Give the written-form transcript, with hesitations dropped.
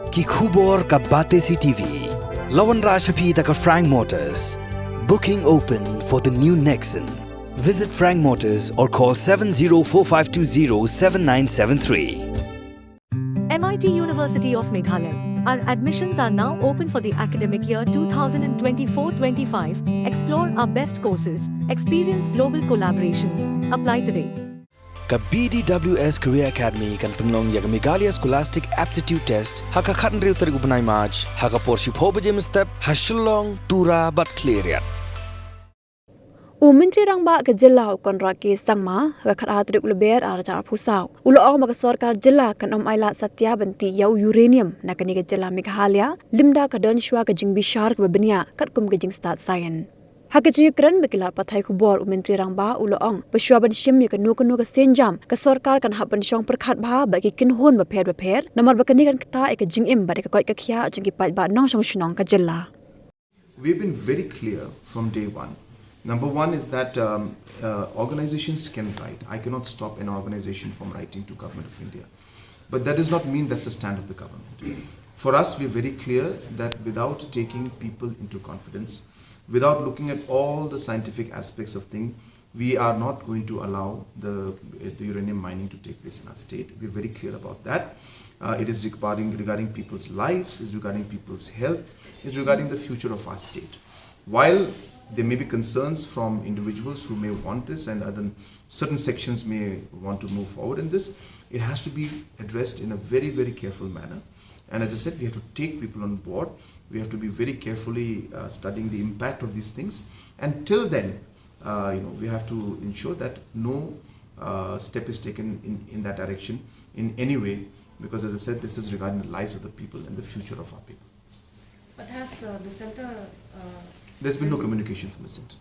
ki khubor ka bate si TV. Lawan Rashaphi taka Frank Motors. Booking open for the new Nexon. Visit Frank Motors or call 7045207973. MIT University of Meghalaya. Our admissions are now open for the academic year 2024-25. Explore our best courses, experience global collaborations. Apply today. Ka BDWS Career Academy kan penlong yaga Meghalaya Scholastic Aptitude Test haka khatan riu tarik Bniah March haka porshi phoba jem step hashulong tura but clear. Menteri Rangba ke Jylla Conrad ke sangma khat atrik leber arja pusau ulo ang sarkar Jylla kan Ailad satya banti yau uranium nakani ke Jylla Meghalaya limda ka don shwa ke jing Bishar ke Bniah kat kum ke jing start science hak jing kran bekilar pathai khubor Menteri Rangba ulo ang peshwa ban shim ke nu ke senjam ke sarkar kan haban shong perkhat bha ba ke kin hon ba pher namar ba kani kan kta ek jing im ba ke koi ke khya jing ki pat ba nong shong shnong ka Jylla. We've been very clear from day one. Number one is that organizations can write. I cannot stop an organization from writing to Government of India. But that does not mean that's the stand of the government. For us, we're very clear that without taking people into confidence, without looking at all the scientific aspects of things, we are not going to allow the uranium mining to take place in our state. We're very clear about that. It is regarding people's lives, it's regarding people's health, it's regarding the future of our state. While there may be concerns from individuals who may want this and certain sections may want to move forward in this, it has to be addressed in a very, very careful manner. And as I said, we have to take people on board. We have to be very carefully studying the impact of these things. And till then, we have to ensure that no step is taken in that direction in any way, because as I said, this is regarding the lives of the people and the future of our people. But has the center... There's been no communication from the center.